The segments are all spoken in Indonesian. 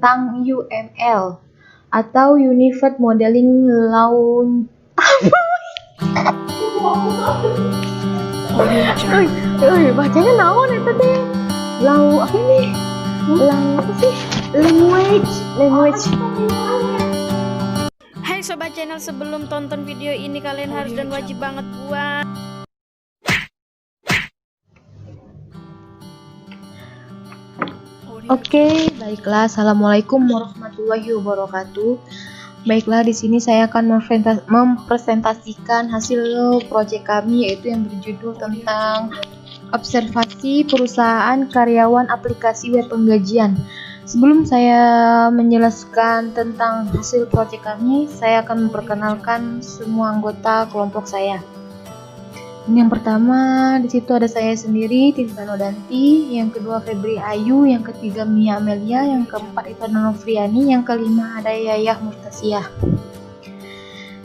tentang UML atau Unified Modeling Launch. Bacanya naon eta teh? Apa ini? Apa sih? Language. Hai sobat channel, sebelum tonton video ini kalian harus dan wajib banget buat Oke, baiklah. Assalamualaikum warahmatullahi wabarakatuh. Baiklah, di sini saya akan mempresentasikan hasil proyek kami, yaitu yang berjudul tentang observasi perusahaan karyawan aplikasi web penggajian. Sebelum saya menjelaskan tentang hasil proyek kami, saya akan memperkenalkan semua anggota kelompok saya. Yang pertama, di situ ada saya sendiri, Tinta Nodanti. Yang kedua, Febri Ayu. Yang ketiga, Mia Amelia. Yang keempat, itu ada Novriani. Yang kelima, ada Yayah Murtasiah.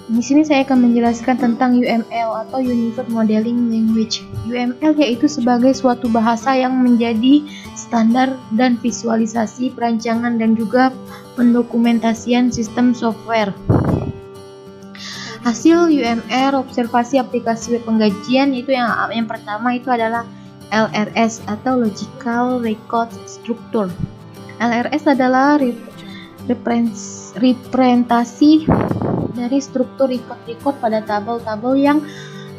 Di sini saya akan menjelaskan tentang UML atau Unified Modeling Language. UML yaitu sebagai suatu bahasa yang menjadi standar dan visualisasi perancangan dan juga pendokumentasian sistem software. Hasil UML observasi aplikasi web penggajian itu yang pertama itu adalah LRS atau Logical Record Structure. LRS adalah representasi dari struktur record pada tabel-tabel yang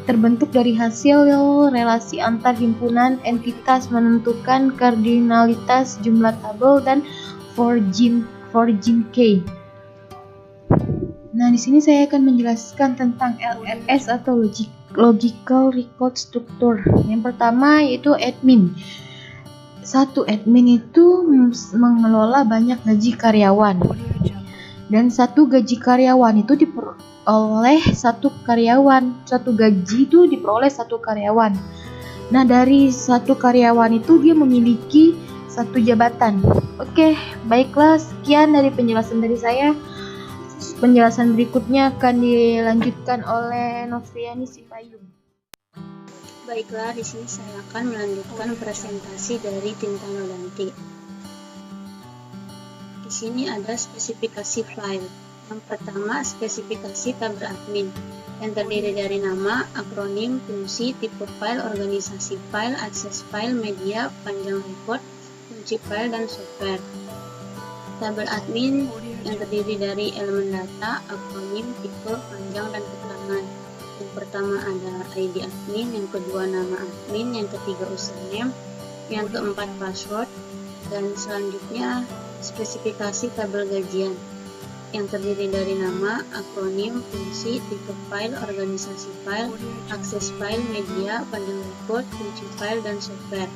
terbentuk dari hasil relasi antar himpunan entitas menentukan kardinalitas jumlah tabel dan forging key. Nah, di sini saya akan menjelaskan tentang LRS atau Logical Record Structure. Yang pertama yaitu admin. Satu admin itu mengelola banyak gaji karyawan. Dan satu gaji karyawan itu diperoleh satu karyawan. Satu gaji itu diperoleh satu karyawan. Nah, dari satu karyawan itu dia memiliki satu jabatan. Oke, baiklah, sekian dari penjelasan dari saya. Penjelasan berikutnya akan dilanjutkan oleh Novriani Sipayung. Baiklah, di sini saya akan melanjutkan presentasi dari Tinta Nodanti. Di sini ada spesifikasi file. Yang pertama, spesifikasi tabel admin yang terdiri dari nama, akronim, fungsi, tipe file, organisasi file, akses file, media, panjang record, kunci file, dan software. Tabel admin yang terdiri dari elemen data, akronim, tipe, panjang, dan keterangan. Yang pertama ada ID admin, yang kedua nama admin, yang ketiga username, yang keempat password, dan selanjutnya spesifikasi tabel gajian yang terdiri dari nama, akronim, fungsi, tipe file, organisasi file, akses file, media, panjang record, kunci file, dan software.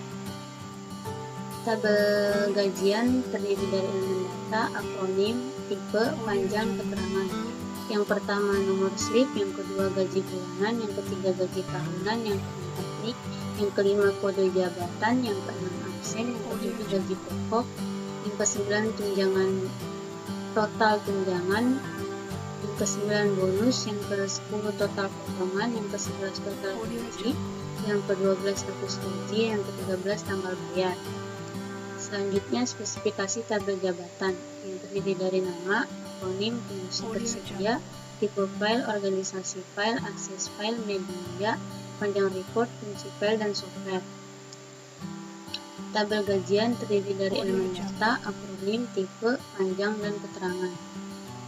Tabel gajian terdiri dari elemen data, akronim, tipe, panjang, keterangan. Yang pertama nomor slip, yang kedua gaji bulanan, yang ketiga gaji tahunan, yang keempat NIK, yang kelima kode jabatan, yang keenam absen, yang ketujuh gaji pokok, yang kesembilan total tunjangan, yang kesembilan bonus, yang ke-10 total potongan, yang ke-11 total gaji, yang ke-12 status gaji, yang ke-13 tanggal bayar. Selanjutnya spesifikasi tabel jabatan yang terdiri dari nama, akronim, fungsi tersedia, tipe file, organisasi file, akses file, media, panjang record, kunci file, dan software. Tabel gajian terdiri dari elemen data, akronim, tipe, panjang, dan keterangan.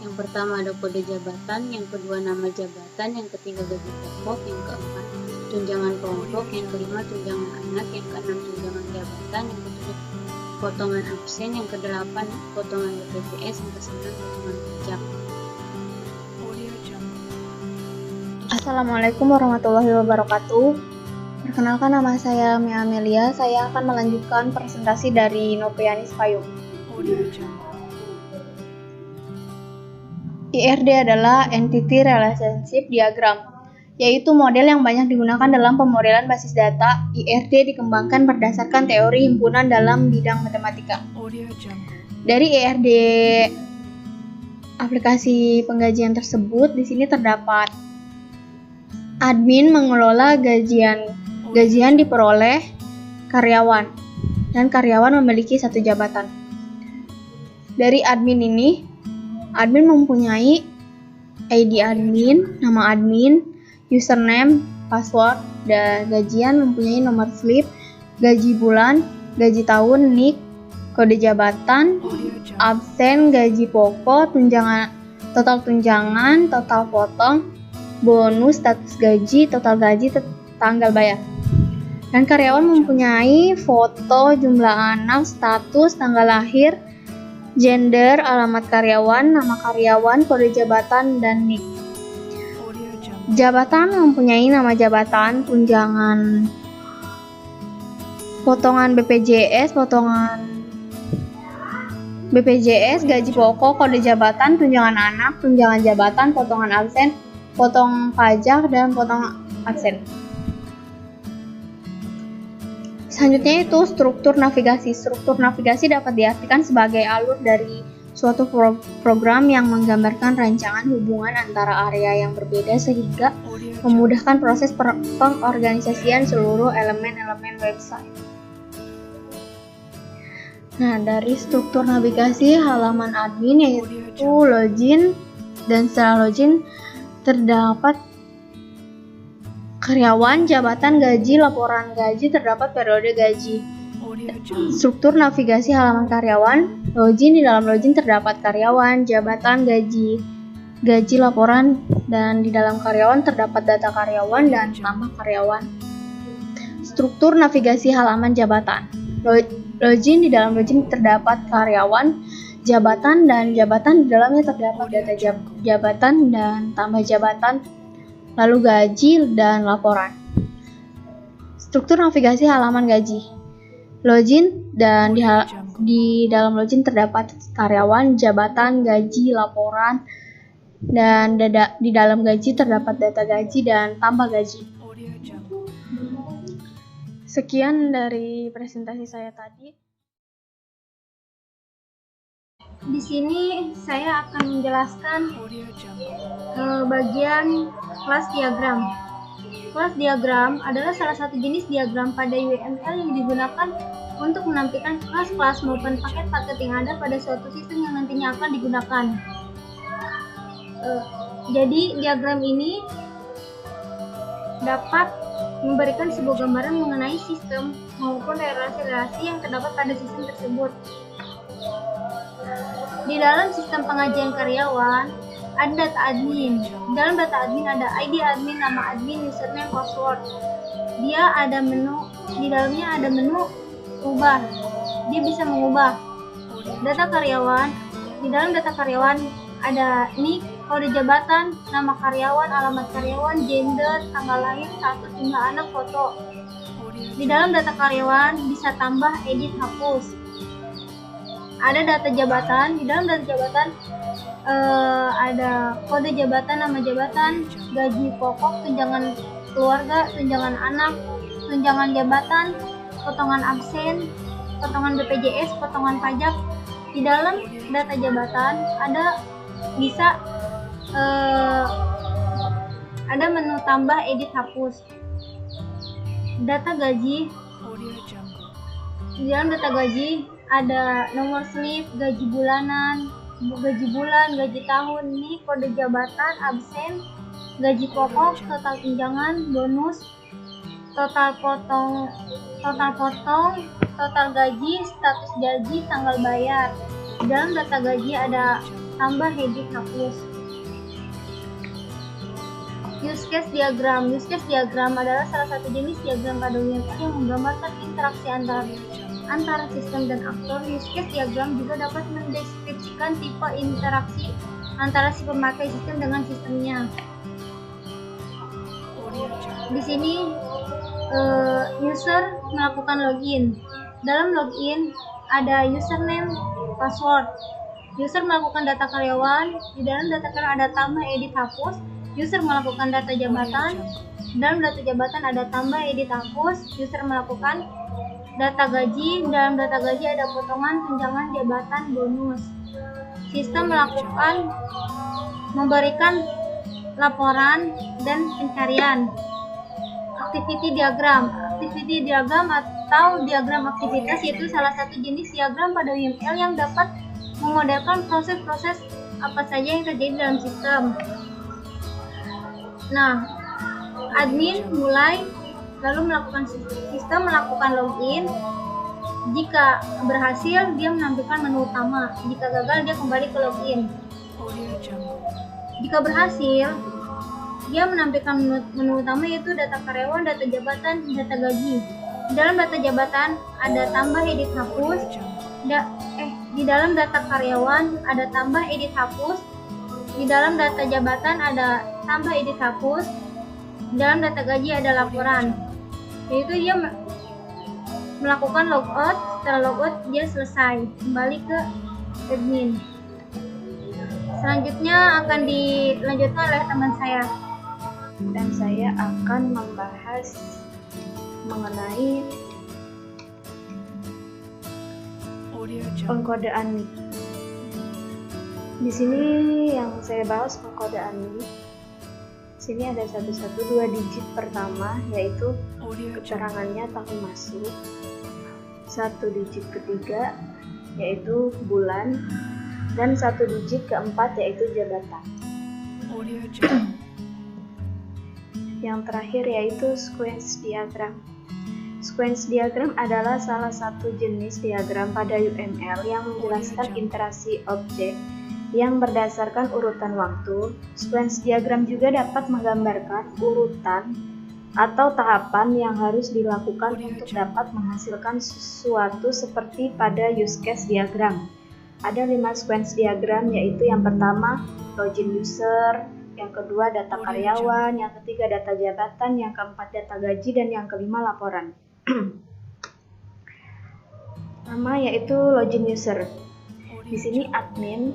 Yang pertama ada kode jabatan, yang kedua nama jabatan, yang ketiga gaji pokok, yang keempat tunjangan kelompok, yang kelima tunjangan anak, yang keenam tunjangan jabatan, yang ketujuh potongan absen, yang ke-8 potongan BPJS, yang ke-9 potongan pajak. Assalamualaikum warahmatullahi wabarakatuh. Perkenalkan, nama saya Mia Amelia. Saya akan melanjutkan presentasi dari Novriani Sipayung. IRD adalah Entity Relationship Diagram, yaitu model yang banyak digunakan dalam pemodelan basis data. IRD dikembangkan berdasarkan teori himpunan dalam bidang matematika. Dari IRD aplikasi penggajian tersebut, di sini terdapat admin mengelola gajian diperoleh karyawan, dan karyawan memiliki satu jabatan. Dari admin ini, admin mempunyai ID admin, nama admin, username, password, dan gajian mempunyai nomor slip, gaji bulan, gaji tahun, NIK, kode jabatan, absen, gaji pokok, total tunjangan, total potong, bonus, status gaji, total gaji, tanggal bayar. Dan karyawan mempunyai foto, jumlah anak, status, tanggal lahir, gender, alamat karyawan, nama karyawan, kode jabatan, dan NIK. Jabatan mempunyai nama jabatan, tunjangan, potongan BPJS, gaji pokok, kode jabatan, tunjangan anak, tunjangan jabatan, potongan absen, potong pajak, dan potong absen. Selanjutnya itu struktur navigasi. Struktur navigasi dapat diartikan sebagai alur dari suatu program yang menggambarkan rancangan hubungan antara area yang berbeda sehingga memudahkan proses pengorganisasian seluruh elemen-elemen website. Nah, dari struktur navigasi halaman admin yaitu login, dan setelah login terdapat karyawan, jabatan, gaji, laporan gaji, terdapat periode gaji. Struktur navigasi halaman karyawan, login, di dalam login terdapat karyawan, jabatan, gaji, laporan, dan di dalam karyawan terdapat data karyawan dan nama karyawan. Struktur navigasi halaman jabatan, login, di dalam login terdapat karyawan, jabatan, dan jabatan, di dalamnya terdapat data jabatan dan tambah jabatan, lalu gaji dan laporan. Struktur navigasi halaman gaji, login, dan di dalam login terdapat karyawan, jabatan, gaji, laporan, dan di dalam gaji terdapat data gaji dan tambah gaji. Sekian dari presentasi saya tadi. Di sini saya akan menjelaskan bagian kelas diagram. Kelas diagram adalah salah satu jenis diagram pada UML yang digunakan untuk menampilkan kelas-kelas maupun paket-paket yang ada pada suatu sistem yang nantinya akan digunakan. Jadi diagram ini dapat memberikan sebuah gambaran mengenai sistem maupun relasi-relasi yang terdapat pada sistem tersebut. Di dalam sistem pengajian karyawan ada data admin. Di dalam data admin ada ID admin, nama admin, username, password. Dia ada menu, di dalamnya ada menu ubah. Dia bisa mengubah. Data karyawan, di dalam data karyawan ada NIK, kode jabatan, nama karyawan, alamat karyawan, gender, tanggal lahir, status, jumlah anak, foto. Di dalam data karyawan bisa tambah, edit, hapus. Ada data jabatan, di dalam data jabatan ada kode jabatan, nama jabatan, gaji pokok, tunjangan keluarga, tunjangan anak, tunjangan jabatan, potongan absen, potongan BPJS, potongan pajak. Di dalam data jabatan bisa ada menu tambah, edit, hapus. Data gaji, di dalam data gaji ada nomor slip, gaji bulanan, gaji bulan, gaji tahun, NIK, kode jabatan, absen, gaji pokok, total tunjangan, bonus, total potong, total gaji, status gaji, tanggal bayar. Di dalam data gaji ada tambah, edit, hapus. Use case diagram. Use case diagram adalah salah satu jenis diagram pada UML yang menggambarkan interaksi antara sistem dan aktor. Use case diagram juga dapat mendeskripsikan tipe interaksi antara si pemakai sistem dengan sistemnya. Di sini user melakukan login. Dalam login ada username, password. User melakukan data karyawan. Di dalam data karyawan ada tambah, edit, hapus. User melakukan data jabatan. Dalam data jabatan ada tambah, edit, hapus. User melakukan data gaji. Dalam data gaji ada potongan, tunjangan, jabatan, bonus. Sistem memberikan laporan dan pencarian. Activity diagram. Activity diagram atau diagram aktivitas yaitu salah satu jenis diagram pada UML yang dapat Memodelkan proses-proses apa saja yang terjadi dalam sistem. Nah, admin mulai lalu melakukan sistem melakukan login. Jika berhasil, dia menampilkan menu utama. Jika gagal, dia kembali ke login. Jika berhasil, dia menampilkan menu utama yaitu data karyawan, data jabatan, data gaji. Di dalam data jabatan ada tambah, edit, hapus. Di dalam data karyawan ada tambah, edit, hapus. Di dalam data jabatan ada tambah, edit, hapus. Di dalam data gaji ada laporan. Yaitu dia melakukan logout. Setelah logout dia selesai, kembali ke admin. Selanjutnya akan dilanjutkan oleh teman saya. Dan saya akan membahas mengenai pengkodean NIK. Di sini yang saya bahas pengkodean NIK. Sini ada 112 digit pertama, yaitu keterangannya tahun masuk. 1 digit ketiga yaitu bulan, dan 1 digit keempat yaitu jabatan. Yang terakhir yaitu sequence diagram. Sequence diagram adalah salah satu jenis diagram pada UML yang menjelaskan interaksi objek yang berdasarkan urutan waktu. Sequence diagram juga dapat menggambarkan urutan atau tahapan yang harus dilakukan untuk dapat menghasilkan sesuatu seperti pada use case diagram. Ada 5 sequence diagram, yaitu yang pertama login user, yang kedua data karyawan, yang ketiga data jabatan, yang keempat data gaji, dan yang kelima laporan. Pertama yaitu login user. Di sini admin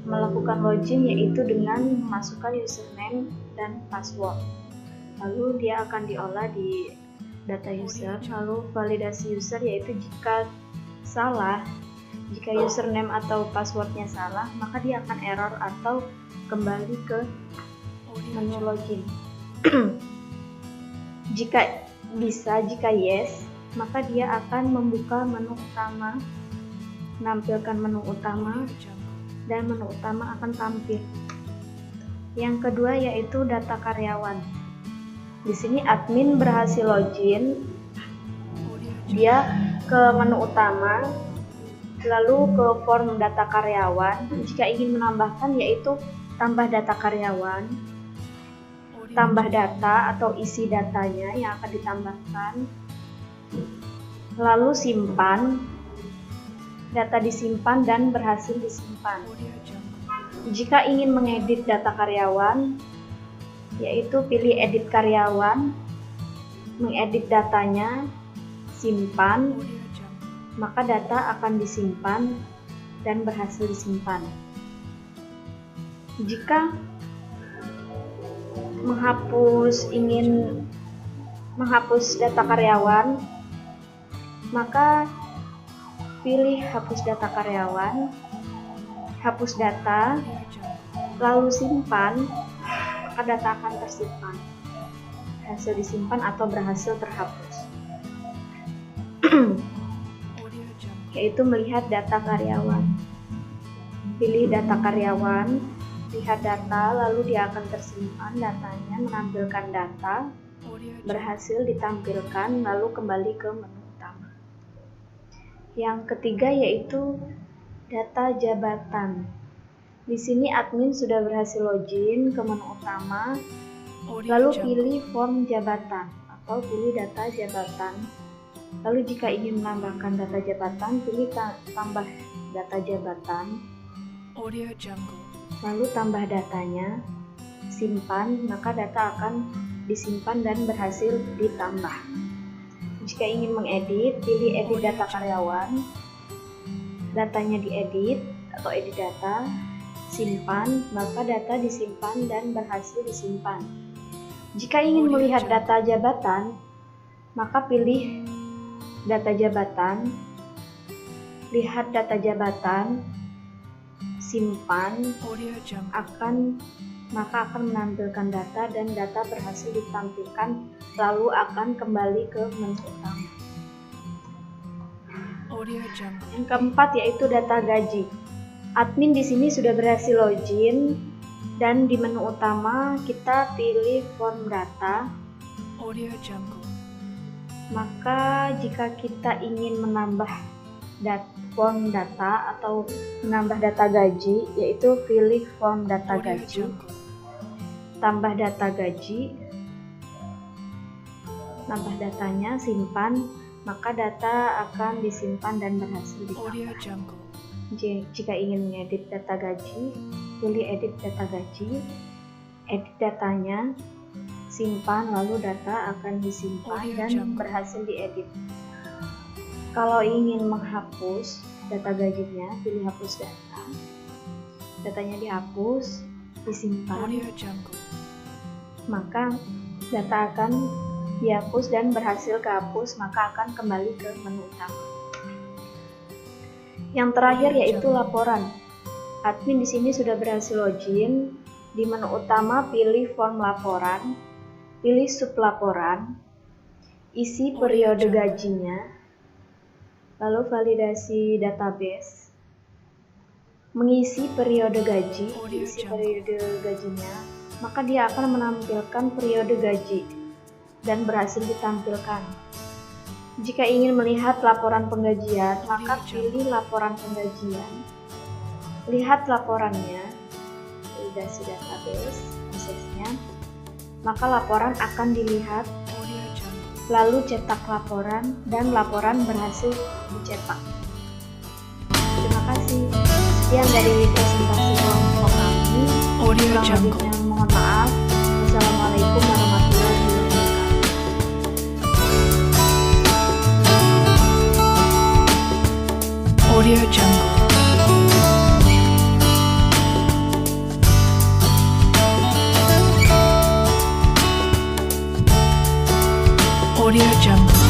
melakukan login yaitu dengan memasukkan username dan password. Lalu dia akan diolah di data user. Lalu validasi user yaitu jika username atau passwordnya salah, maka dia akan error atau kembali ke menu login. Jika yes, maka dia akan membuka menu utama, menampilkan menu utama, dan menu utama akan tampil. Yang kedua yaitu data karyawan. Di sini admin berhasil login, dia ke menu utama, lalu ke form data karyawan. Jika ingin menambahkan yaitu tambah data karyawan, tambah data atau isi datanya yang akan ditambahkan, lalu simpan. Data disimpan dan berhasil disimpan. Jika ingin mengedit data karyawan, yaitu pilih edit karyawan, mengedit datanya, simpan, maka data akan disimpan dan berhasil disimpan. Jika ingin menghapus data karyawan, maka pilih hapus data karyawan, hapus data, lalu simpan, maka data akan tersimpan, berhasil disimpan atau berhasil terhapus. Yaitu melihat data karyawan. Pilih data karyawan, lihat data, lalu dia akan tersimpan datanya, menampilkan data, berhasil ditampilkan, lalu kembali ke menu utama. Yang ketiga yaitu data jabatan. Di sini admin sudah berhasil login ke menu utama, lalu pilih form jabatan atau pilih data jabatan. Lalu jika ingin menambahkan data jabatan, pilih tambah data jabatan, lalu tambah datanya, simpan, maka data akan disimpan dan berhasil ditambah. Jika ingin mengedit, pilih edit data karyawan, datanya diedit atau edit data, simpan, maka data disimpan dan berhasil disimpan. Jika ingin melihat data jabatan, maka pilih data jabatan, lihat data jabatan, simpan, maka akan menampilkan data dan data berhasil ditampilkan, lalu akan kembali ke menu utama. Yang keempat yaitu data gaji. Admin di sini sudah berhasil login dan di menu utama kita pilih form data. Maka jika kita ingin menambah form data atau menambah data gaji, yaitu pilih form data gaji, tambah data gaji, nambah datanya, simpan, maka data akan disimpan dan berhasil ditambah. Jika ingin mengedit data gaji, pilih edit data gaji, edit datanya, simpan, lalu data akan disimpan dan berhasil diedit. Kalau ingin menghapus data gajinya, pilih hapus data, datanya dihapus, disimpan, maka data akan dihapus dan berhasil kehapus, maka akan kembali ke menu utama. Yang terakhir yaitu laporan. Admin di sini sudah berhasil login. Di menu utama pilih form laporan, pilih sub laporan, isi periode gajinya, lalu validasi database, mengisi periode gaji, isi periode gajinya, maka dia akan menampilkan periode gaji dan berhasil ditampilkan. Jika ingin melihat laporan penggajian, maka pilih laporan penggajian. Lihat laporannya, validasi database, prosesnya, maka laporan akan dilihat, lalu cetak laporan, dan laporan berhasil dicetak. Terima kasih. Sekian dari presentasi kelompok kami. Selanjutnya mohon maaf. Wassalamualaikum warahmatullahi wabarakatuh. Audio Jungle. Audio Jungle.